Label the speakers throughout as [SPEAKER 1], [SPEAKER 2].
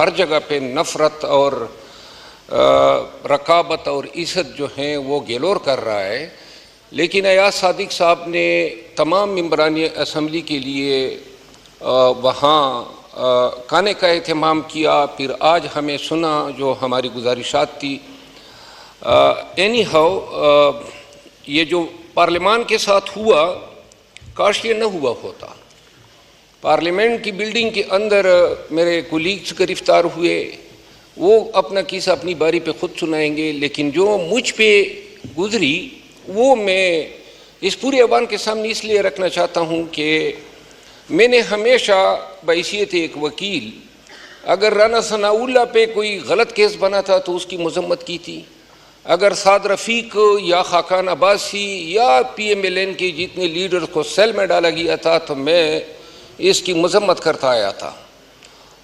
[SPEAKER 1] हर जगह पे नफ़रत और रकाबत और इज़्ज़त जो हैं वो गेलोर कर रहा है। लेकिन अयाज सादिक साहब ने तमाम मेंबरान असम्बली के लिए वहाँ खाने का एहतमाम किया। फिर आज हमें सुना जो हमारी गुजारिशात थी। एनी हाउ ये जो पार्लियामान के साथ हुआ, काश ये न हुआ होता। पार्लियामेंट की बिल्डिंग के अंदर मेरे कोलीग्स गिरफ्तार हुए, वो अपना किस्सा अपनी बारी पे ख़ुद सुनाएंगे। लेकिन जो मुझ पे गुजरी वो मैं इस पूरे अवाम के सामने इसलिए रखना चाहता हूँ कि मैंने हमेशा बहैसियत एक वकील, अगर राना सनाउल्लाह पे कोई गलत केस बना था तो उसकी मजम्मत की थी। अगर साद रफ़ीक या खाकान अब्बासी या PMLN के जितने लीडर्स को सेल में डाला गया था तो मैं इसकी मजम्मत करता आया था।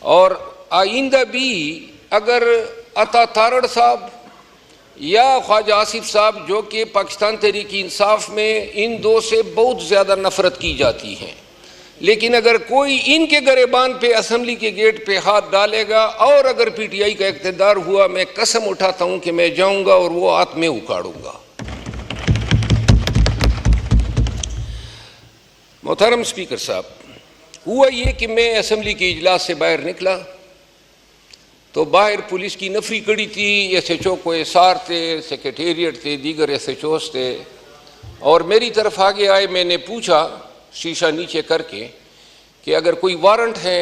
[SPEAKER 1] और आइंदा भी अगर अता तारड़ साहब या ख्वाजा आसिफ साहब, जो कि पाकिस्तान तहरीक इंसाफ में इन दो से बहुत ज़्यादा नफ़रत की जाती हैं, लेकिन अगर कोई इनके गरेबान पे असम्बली के गेट पे हाथ डालेगा और अगर PTI का इक़्तिदार हुआ, मैं कसम उठाता हूँ कि मैं जाऊँगा और वो हाथ में उखाड़ूँगा। मोहतरम स्पीकर साहब, हुआ ये कि मैं असम्बली के इजलास से बाहर निकला तो बाहर पुलिस की नफरी कड़ी थी। SHO को एसार थे, सेक्रेटेरिएट थे, दीगर SHOs थे और मेरी तरफ आगे आए। मैंने पूछा शीशा नीचे करके कि अगर कोई वारंट है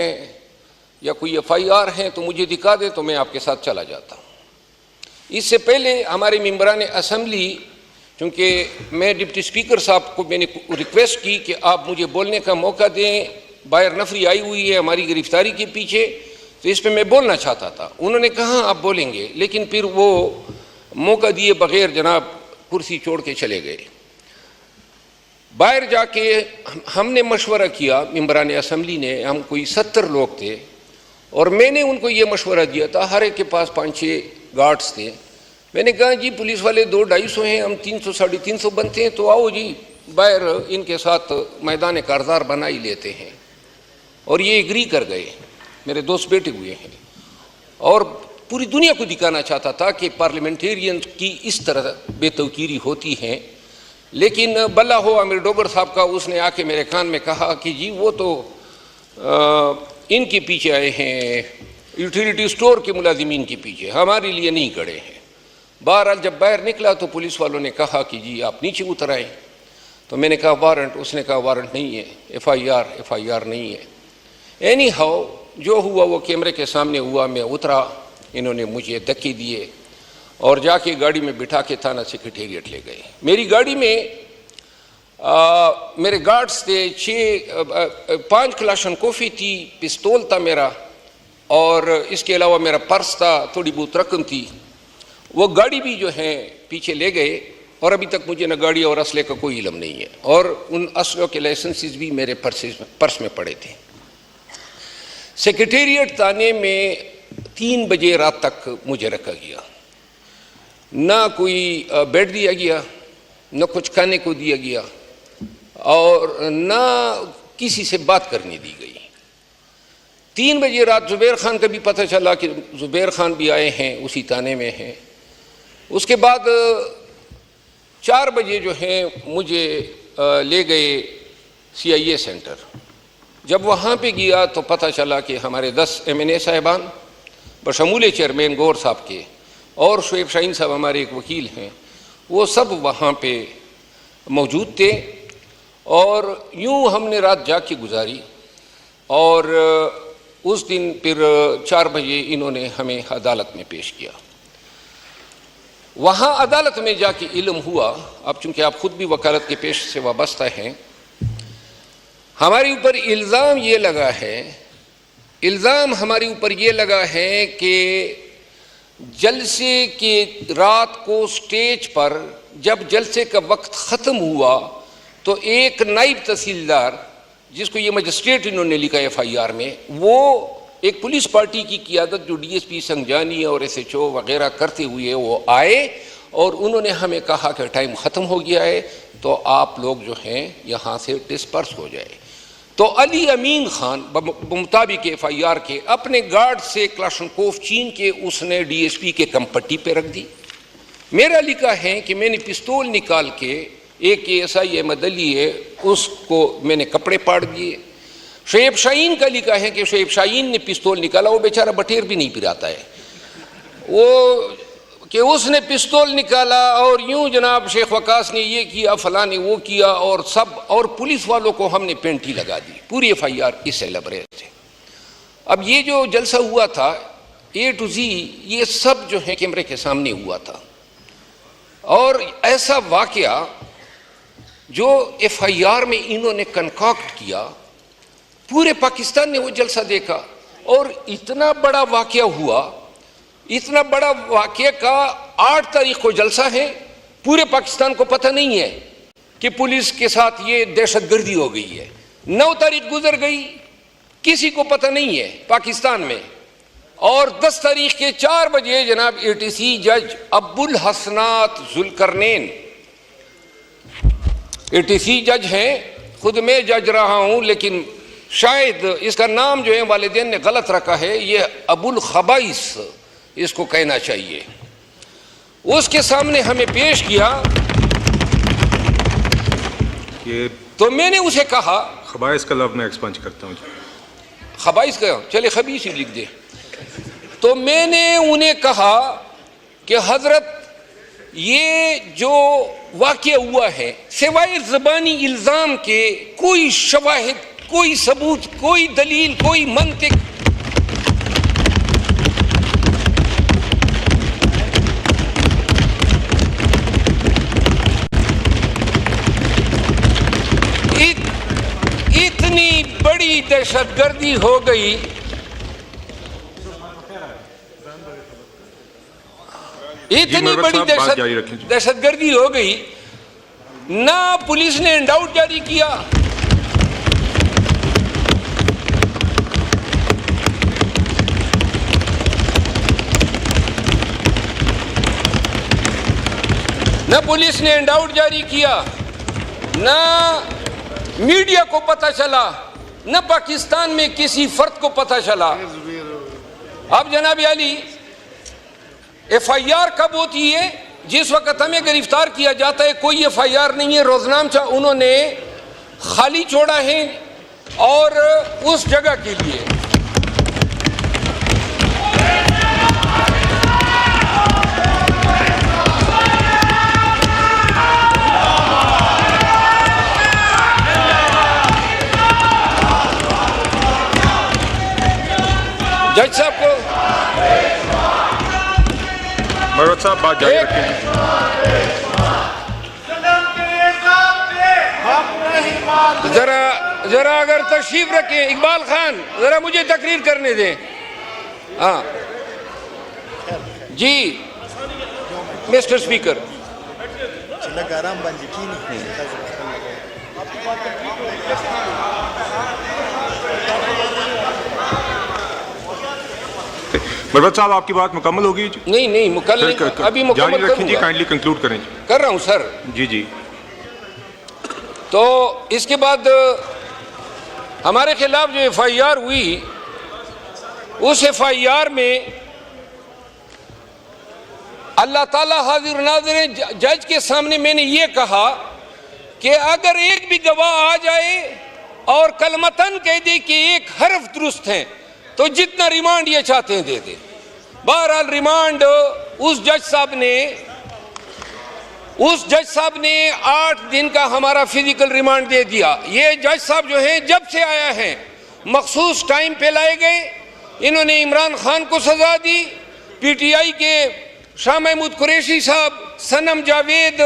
[SPEAKER 1] या कोई FIR है तो मुझे दिखा दे तो मैं आपके साथ चला जाता हूँ। इससे पहले हमारे मेंबरान असम्बली, चूँकि मैं डिप्टी स्पीकर साहब को मैंने रिक्वेस्ट की कि आप मुझे बोलने का मौका दें, बाहर नफरी आई हुई है हमारी गिरफ्तारी के पीछे, तो इस पर मैं बोलना चाहता था। उन्होंने कहा आप बोलेंगे, लेकिन फिर वो मौका दिए बगैर जनाब कुर्सी छोड़ के चले गए। बाहर जाके हमने मशवरा किया, मेंबरान असम्बली ने, हम कोई 70 लोग थे और मैंने उनको ये मशवरा दिया था। हर एक के पास 5-6 गार्ड्स थे। मैंने कहा जी पुलिस वाले 200-250 हैं, हम 300-350 बनते हैं, तो आओ जी बाहर इनके साथ मैदान कारज़ार बना ही लेते हैं। और ये एग्री कर गए। मेरे दोस्त बैठे हुए हैं और पूरी दुनिया को दिखाना चाहता था कि पार्लियामेंटेरियन की इस तरह बेतौकीरी होती है। लेकिन बल्ला हो आमिर डोगर साहब का, उसने आके मेरे कान में कहा कि जी वो तो इनके पीछे आए हैं, यूटिलिटी स्टोर के मुलाजिमीन के पीछे, हमारे लिए नहीं खड़े हैं। बहरहाल जब बाहर निकला तो पुलिस वालों ने कहा कि जी आप नीचे उतर आए। तो मैंने कहा वारंट, उसने कहा वारंट नहीं है, FIR नहीं है। एनी हाउ जो हुआ वो कैमरे के सामने हुआ। मैं उतरा, इन्होंने मुझे धक्के दिए और जाके गाड़ी में बिठा के थाना सेक्रेटेरिएट ले गए। मेरी गाड़ी में मेरे गार्ड्स थे, 5 क्लाशन कॉफ़ी थी, पिस्तौल था मेरा और इसके अलावा मेरा पर्स था, थोड़ी बहुत रकम थी। वो गाड़ी भी जो है पीछे ले गए और अभी तक मुझे न गाड़ी और असले का कोई इल्म नहीं है और उन असलों के लाइसेंसेस भी मेरे पर्स में पड़े थे। सेक्रेटेरिएट थाने में 3 बजे रात तक मुझे रखा गया। ना कोई बेड दिया गया, न कुछ खाने को दिया गया और ना किसी से बात करने दी गई। 3 बजे रात ज़ुबैर खान का भी पता चला कि ज़ुबैर खान भी आए हैं, उसी थाने में हैं। उसके बाद 4 बजे जो है मुझे ले गए CIA सेंटर। जब वहाँ पे गया तो पता चला कि हमारे 10 MNA साहिबान बशमूल चेयरमैन गौर साहब के और शुएब शाहीन साहब हमारे एक वकील हैं, वो सब वहाँ पे मौजूद थे। और यूँ हमने रात जाग के गुजारी और उस दिन फिर 4 बजे इन्होंने हमें अदालत में पेश किया। वहाँ अदालत में जाके इल्म हुआ, अब चूँकि आप ख़ुद भी वकालत के पेश से वाबस्ता हैं, हमारे ऊपर इल्ज़ाम ये लगा है, इल्ज़ाम हमारे ऊपर ये लगा है कि जलसे के रात को स्टेज पर जब जलसे का वक्त ख़त्म हुआ तो एक नायब तहसीलदार, जिसको ये मजिस्ट्रेट इन्होंने लिखा FIR में, वो एक पुलिस पार्टी की क़ियादत जो DSP संगजानी और SHO वगैरह करते हुए वो आए और उन्होंने हमें कहा कि टाइम ख़त्म हो गया है तो आप लोग जो हैं यहाँ से डिस्पर्स हो जाए। तो अली अमीन खान मुताबिक FIR के अपने गार्ड से क्लाशनकोफ छीन के उसने DSP के कमपट्टी पे रख दी। मेरा लिखा है कि मैंने पिस्तौल निकाल के एक ASI अहमद अली है उसको मैंने कपड़े पाड़ दिए। शुएब शाहीन का लिखा है कि शुएब शाहीन ने पिस्तौल निकाला, वो बेचारा बटेर भी नहीं पिराता है, वो कि उसने पिस्तौल निकाला और यूं जनाब शेख वकास ने ये किया, फलां ने वो किया, और सब और पुलिस वालों को हमने पेंटी लगा दी। पूरी FIR इससे लबरेज थे। अब ये जो जलसा हुआ था A to Z ये सब जो है कैमरे के सामने हुआ था, और ऐसा वाकया जो FIR में इन्होंने कंकॉक्ट किया, पूरे पाकिस्तान ने वो जलसा देखा, और इतना बड़ा वाकया हुआ, इतना बड़ा वाकया का 8 तारीख को जलसा है, पूरे पाकिस्तान को पता नहीं है कि पुलिस के साथ ये दहशतगर्दी हो गई है। 9 तारीख गुजर गई, किसी को पता नहीं है पाकिस्तान में, और 10 तारीख के 4 बजे जनाब ATC जज अब्बुल हसनात जुल्करनैन, ATC जज हैं, खुद मैं जज रहा हूं लेकिन शायद इसका नाम जो है वालिदैन ने गलत रखा है, ये अबुल खबाइस इसको कहना चाहिए। उसके सामने हमें पेश किया,
[SPEAKER 2] ये
[SPEAKER 1] तो मैंने उसे कहा,
[SPEAKER 2] खबाइस का लफ्ज़ मैं एक्सपंज करता हूँ,
[SPEAKER 1] खबाइस का चले खबीस ही लिख दे। तो मैंने उन्हें कहा कि हजरत ये जो वाक़या हुआ है सिवाय ज़बानी इल्ज़ाम के कोई शवाहिद, कोई सबूत, कोई दलील, कोई मंतिक इतनी बड़ी दहशतगर्दी हो गई, इतनी बड़ी दहशतगर्दी हो गई, ना पुलिस ने इंडाउट जारी किया, ना पुलिस ने इंडाउट जारी किया, ना मीडिया को पता चला, न पाकिस्तान में किसी फर्द को पता चला। अब जनाब अली FIR कब होती है? जिस वक्त हमें गिरफ्तार किया जाता है कोई FIR नहीं है, रोजनामचा उन्होंने खाली छोड़ा है और उस जगह के लिए जज साहब को
[SPEAKER 2] मरवत साहब बात जारी रखें।
[SPEAKER 1] जरा अगर तशरीफ रखें, इकबाल खान जरा मुझे तकरीर करने दें। हाँ जी मिस्टर स्पीकर।
[SPEAKER 2] मरवत साहब आपकी बात मुकम्मल होगी?
[SPEAKER 1] नहीं मुकम्मल अभी मुकम्मल
[SPEAKER 2] जारी रखें जी, काइंडली कंक्लूड करें।
[SPEAKER 1] कर रहा हूं सर।
[SPEAKER 2] जी।
[SPEAKER 1] तो इसके बाद हमारे खिलाफ जो FIR हुई, उस FIR में अल्लाह ताला हाजिर नाज़िर जज के सामने मैंने ये कहा कि अगर एक भी गवाह आ जाए और कलमतन कह दे कि एक हर्फ दुरुस्त है तो जितना रिमांड ये चाहते हैं दे दे। बहरहाल रिमांड उस जज साहब ने 8 दिन का हमारा फिजिकल रिमांड दे दिया। ये जज साहब जो हैं जब से आया है मखसूस टाइम पे लाए गए, इन्होंने इमरान खान को सजा दी, PTI के शाह महमूद कुरैशी साहब, सनम जावेद,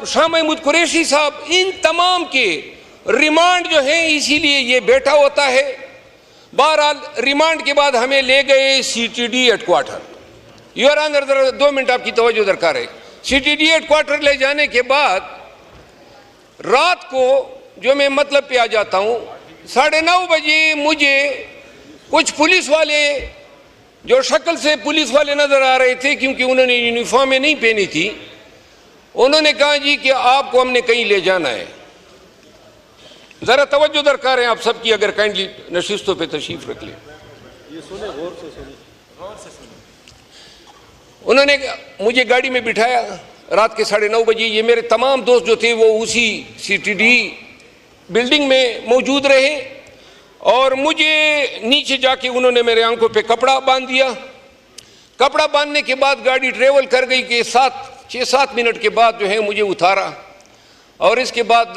[SPEAKER 1] शाह महमूद कुरैशी साहब, इन तमाम के रिमांड जो है इसीलिए ये बैठा होता है। बहरहाल रिमांड के बाद हमें ले गए CTD हेडक्वार्टर। यूर ऑनर 2 मिनट आपकी तवज्जो दरकार है। CTD हेडक्वार्टर ले जाने के बाद रात को जो मैं मतलब पे आ जाता हूँ 9:30 बजे मुझे कुछ पुलिस वाले जो शक्ल से पुलिस वाले नजर आ रहे थे क्योंकि उन्होंने यूनिफॉर्में नहीं पहनी थी, उन्होंने कहा जी कि आपको हमने कहीं ले जाना है। ज़रा तवज्जो दरकार है आप सबकी, अगर काइंडली नशिस्तों पे तशरीफ रख लें। उन्होंने मुझे गाड़ी में बिठाया रात के 9:30 बजे। ये मेरे तमाम दोस्त जो थे वो उसी CTD बिल्डिंग में मौजूद रहे और मुझे नीचे जाके उन्होंने मेरे आंखों पे कपड़ा बांध दिया। कपड़ा बांधने के बाद गाड़ी ट्रेवल कर गई कि 6-7 मिनट के बाद जो है मुझे उतारा और इसके बाद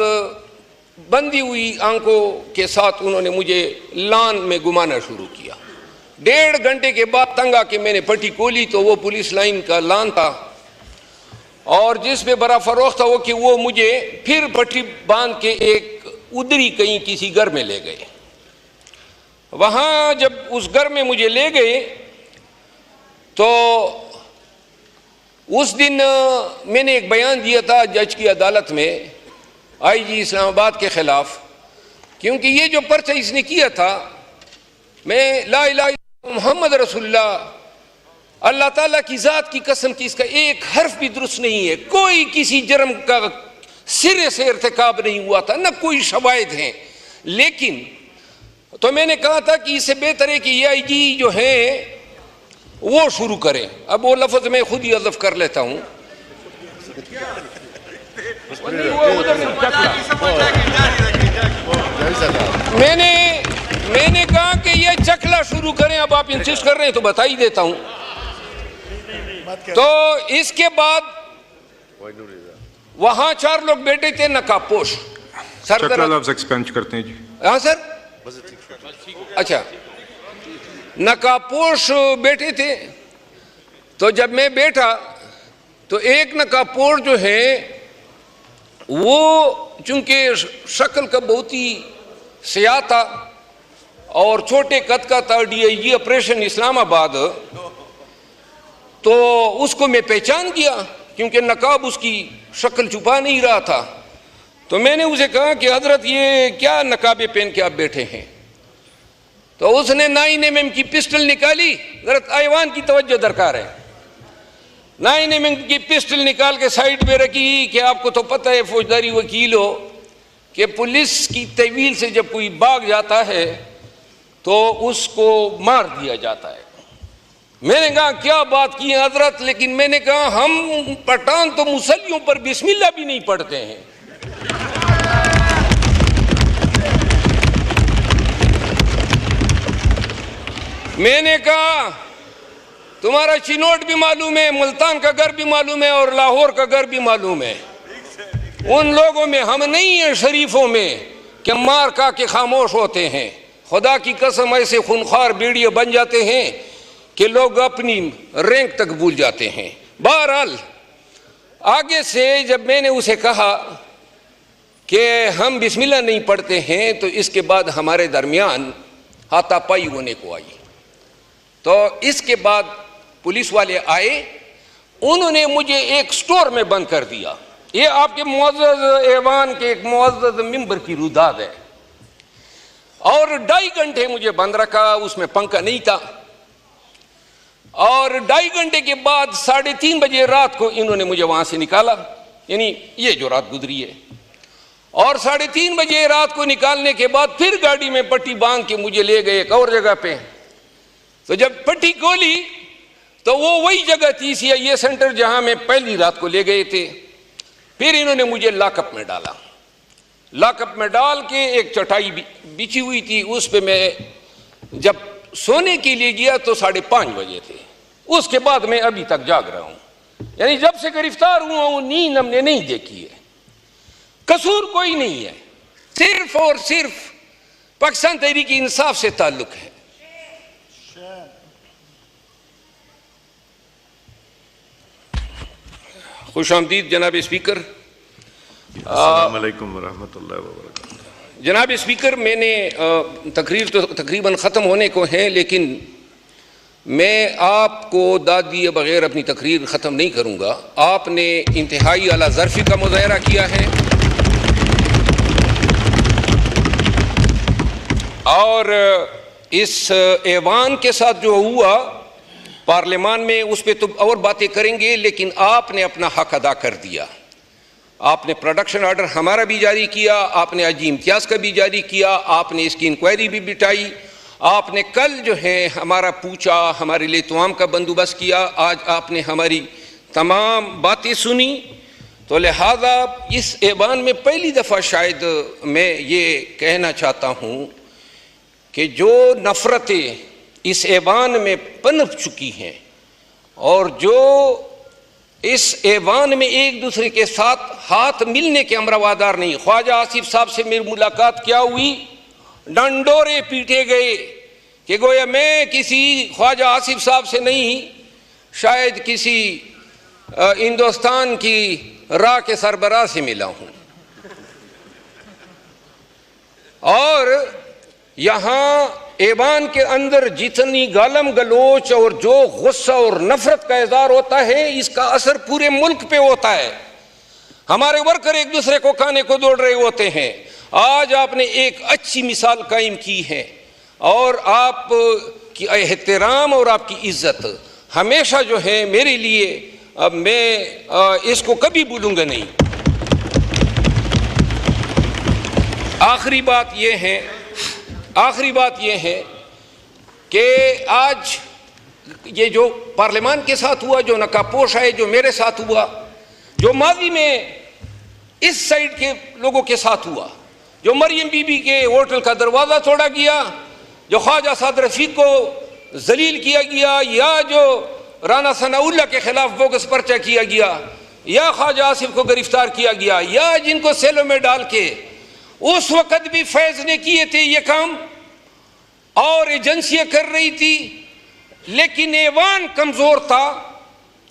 [SPEAKER 1] बंदी हुई आंखों के साथ उन्होंने मुझे लान में घुमाना शुरू किया। 1.5 घंटे के बाद तंग आके मैंने पट्टी खोली तो वो पुलिस लाइन का लान था और जिसमें बड़ा फरोख था वो कि वो मुझे फिर पट्टी बांध के एक उधरी कहीं किसी घर में ले गए। वहाँ जब उस घर में मुझे ले गए तो उस दिन मैंने एक बयान दिया था जज की अदालत में IG इस्लामाबाद के ख़िलाफ़, क्योंकि ये जो पर्चा इसने किया था, मैं ला इलाहा इल्लल्लाह मुहम्मद रसूलुल्लाह अल्लाह ताला की ज़ात की कसम की इसका एक हर्फ भी दुरुस्त नहीं है, कोई किसी जुर्म का सिरे से इर्तिकाब नहीं हुआ था, न कोई शवाहिद हैं। लेकिन तो मैंने कहा था कि इससे बेहतर है कि ये IG जो है वो शुरू करें। अब वो लफ्ज़ मैं खुद ही हज़फ कर लेता हूँ। मैंने कहा कि ये चकला शुरू करें। अब आप इंसिस्ट कर रहे हैं तो बता ही देता हूं। तो इसके बाद वहां 4 लोग बैठे थे नकाबपोश।
[SPEAKER 2] चकला लफ्ज़ एक्सपेंड करते हैं जी।
[SPEAKER 1] हाँ सर, अच्छा, नकाबपोश बैठे थे। तो जब मैं बैठा तो एक नकाबपोश जो है वो चूंकि शक्ल का बहुत ही सियाह था और छोटे कद का था, DIG ऑपरेशन इस्लामाबाद, तो उसको मैं पहचान गया क्योंकि नकाब उसकी शक्ल छुपा नहीं रहा था। तो मैंने उसे कहा कि हजरत ये क्या नकाबे पहन के आप बैठे हैं? तो उसने 9mm की पिस्टल निकाली। जरा ऐवान की तवज्जो दरकार है। 9mm की पिस्टल निकाल के साइड पे रखी कि आपको तो पता है फौजदारी वकील हो कि पुलिस की तवील से जब कोई भाग जाता है तो उसको मार दिया जाता है। मैंने कहा क्या बात की हजरत, लेकिन मैंने कहा हम पठान तो मुसल्लियों पर बिस्मिल्लाह भी नहीं पढ़ते हैं। मैंने कहा तुम्हारा चिनोट भी मालूम है, मुल्तान का घर भी मालूम है और लाहौर का घर भी मालूम है। उन लोगों में हम नहीं हैं शरीफों में कि मार का के खामोश होते हैं। खुदा की कसम ऐसे खूनखार बेड़िए बन जाते हैं कि लोग अपनी रैंक तक भूल जाते हैं। बहरहाल आगे से जब मैंने उसे कहा कि हम बिस्मिल्लाह नहीं पढ़ते हैं तो इसके बाद हमारे दरमियान हाथापाई होने को आई। तो इसके बाद पुलिस वाले आए, उन्होंने मुझे एक स्टोर में बंद कर दिया। ये आपके मुअज़्ज़ज़ ऐवान के एक मुअज़्ज़ज़ मिंबर की रुदाद है। और 2.5 घंटे मुझे बंद रखा, उसमें पंखा नहीं था। और 2.5 घंटे के बाद 3:30 बजे रात को इन्होंने मुझे वहां से निकाला, यानी ये जो रात गुजरी है। और 3:30 बजे रात को निकालने के बाद फिर गाड़ी में पट्टी बांध के मुझे ले गए एक और जगह पे। तो जब पट्टी खोली तो वो वही जगह थी CIA सेंटर जहां मैं पहली रात को ले गए थे। फिर इन्होंने मुझे लॉकअप में डाला। लॉकअप में डाल के एक चटाई बिछी हुई थी, उस पे मैं जब सोने के लिए गया तो 5:30 बजे थे। उसके बाद मैं अभी तक जाग रहा हूं, यानी जब से गिरफ्तार हुआ हूं नींद हमने नहीं देखी है। कसूर कोई नहीं है, सिर्फ और सिर्फ पाकिस्तान तहरीक इंसाफ से ताल्लुक है। खुशामदीद जनाब स्पीकर। अस्सलाम वालेकुम व रहमतुल्लाहि व बरकातहू। जनाब स्पीकर, मैंने तकरीर तो तकरीबन ख़त्म होने को है, लेकिन मैं आपको दाद दिए बगैर अपनी तकरीर ख़त्म नहीं करूँगा। आपने इंतहाई आला ज़र्फ़ी का मुज़ाहरा किया है और इस ऐवान के साथ जो हुआ पार्लियामान में उस पर तो और बातें करेंगे, लेकिन आपने अपना हक अदा कर दिया। आपने प्रोडक्शन ऑर्डर हमारा भी जारी किया, आपने अजी इम्तियाज़ का भी जारी किया, आपने इसकी इंक्वायरी भी बिठाई, आपने कल जो है हमारा पूछा, हमारे लिए तमाम का बंदोबस्त किया, आज आपने हमारी तमाम बातें सुनी। तो लिहाजा इस ऐवान में पहली दफ़ा शायद मैं ये कहना चाहता हूँ कि जो नफ़रतें इस ऐवान में पनप चुकी हैं और जो इस ऐवान में एक दूसरे के साथ हाथ मिलने के अमरवादार नहीं। ख्वाजा आसिफ साहब से मेरी मुलाकात क्या हुई, डंडोरे पीटे गए कि गोया मैं किसी ख्वाजा आसिफ साहब से नहीं, शायद किसी हिंदुस्तान की राह के सरबराह से मिला हूँ। और यहाँ ऐवान के अंदर जितनी गालम गलोच और जो गुस्सा और नफरत का इज़हार होता है, इसका असर पूरे मुल्क पे होता है। हमारे वर्कर एक दूसरे को खाने को दौड़ रहे होते हैं। आज आपने एक अच्छी मिसाल कायम की है और आप की एहतराम और आपकी इज्जत हमेशा जो है मेरे लिए, अब मैं इसको कभी भूलूंगा नहीं। आखिरी बात यह है कि आज ये जो पार्लियामान के साथ हुआ, जो नकाबपोश है, जो मेरे साथ हुआ, जो माजी में इस साइड के लोगों के साथ हुआ, जो मरियम बीबी के होटल का दरवाज़ा तोड़ा गया, जो ख्वाजा साद रफीक को जलील किया गया, या जो राना सनाउल्लाह के खिलाफ बोगस पर्चा किया गया, या ख्वाजा आसिफ को गिरफ्तार किया गया, या जिनको सेलों में डाल के उस वक़्त भी फैज़ ने किए थे ये काम और एजेंसियां कर रही थी, लेकिन ऐवान कमज़ोर था,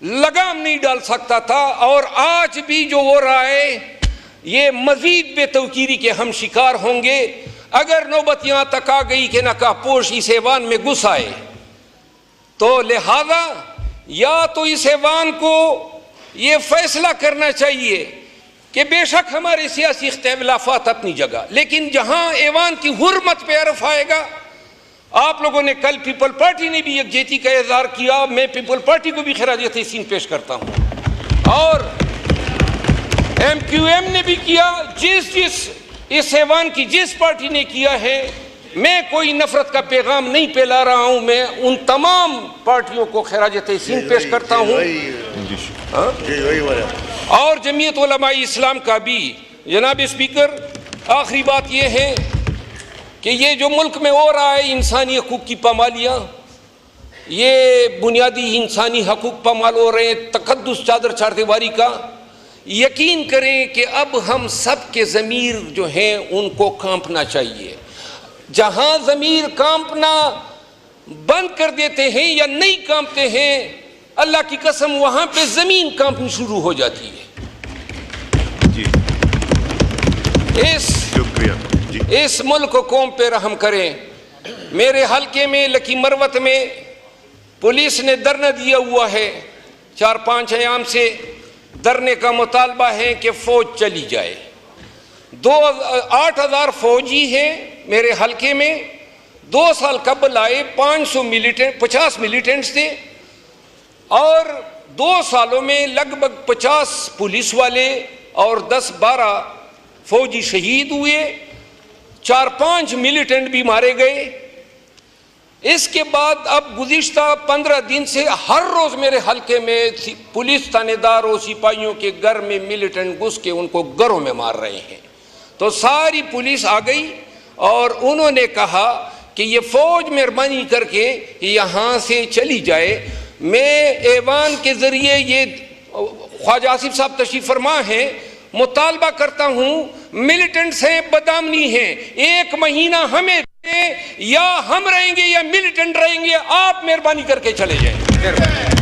[SPEAKER 1] लगाम नहीं डाल सकता था। और आज भी जो हो रहा है ये मज़ीद बेतौकीरी के हम शिकार होंगे अगर नौबत यहाँ तक आ गई कि नकाबपोश इस ऐवान में घुस आए। तो लिहाजा या तो इस ऐवान को ये फैसला करना चाहिए कि बेशक हमारे सियासी इख्तिलाफात अपनी जगह, लेकिन जहाँ ऐवान की हुर्मत पे अर्फ आएगा। आप लोगों ने कल पीपल पार्टी ने भी यकजहती का इज़हार किया, मैं पीपल पार्टी को भी खिराज तहसीन पेश करता हूँ और MQM ने भी किया। जिस इस ऐवान की जिस पार्टी ने किया है, मैं कोई नफरत का पैगाम नहीं फैला रहा हूँ, मैं उन तमाम पार्टियों को खिराज तहसीन पेश करता हूँ और जमीयत उलमाए इस्लाम का भी। जनाब स्पीकर, आखिरी बात यह है कि ये जो मुल्क में हो रहा है इंसानी हकूक़ की पामालियाँ, ये बुनियादी इंसानी हकूक़ पामाल हो रहे हैं, तकद्दुस चादर चारदीवारी का। यकीन करें कि अब हम सब के ज़मीर जो हैं उनको कांपना चाहिए। जहाँ ज़मीर कांपना बंद कर देते हैं या नहीं कांपते हैं, अल्लाह की कसम वहाँ पे ज़मीन कांपनी शुरू हो जाती है। इस मुल्क को कौम पे रहम करें। मेरे हल्के में लकी मरवत में पुलिस ने धरना दिया हुआ है, 4-5 अयाम से धरने का मुतालबा है कि फ़ौज चली जाए। 8,000 फौजी हैं मेरे हल्के में। 2 साल कबल आए 50 मिलिटेंट्स थे और 2 सालों में लगभग 50 पुलिस वाले और 10-12 फौजी शहीद हुए, 4-5 मिलिटेंट भी मारे गए। इसके बाद अब गुज़िश्ता 15 दिन से हर रोज़ मेरे हल्के में पुलिस थानेदार और सिपाहियों के घर में मिलिटेंट घुस के उनको घरों में मार रहे हैं। तो सारी पुलिस आ गई और उन्होंने कहा कि ये फ़ौज मेहरबानी करके यहाँ से चली जाए। मैं ऐवान के ज़रिए ये ख्वाजा आसिफ साहब तशरीफ़ फरमा हैं, मुतालबा करता हूँ, मिलिटेंट्स हैं, बदामनी हैं, 1 महीना हमें दें, या हम रहेंगे या मिलिटेंट रहेंगे, आप मेहरबानी करके चले जाएं।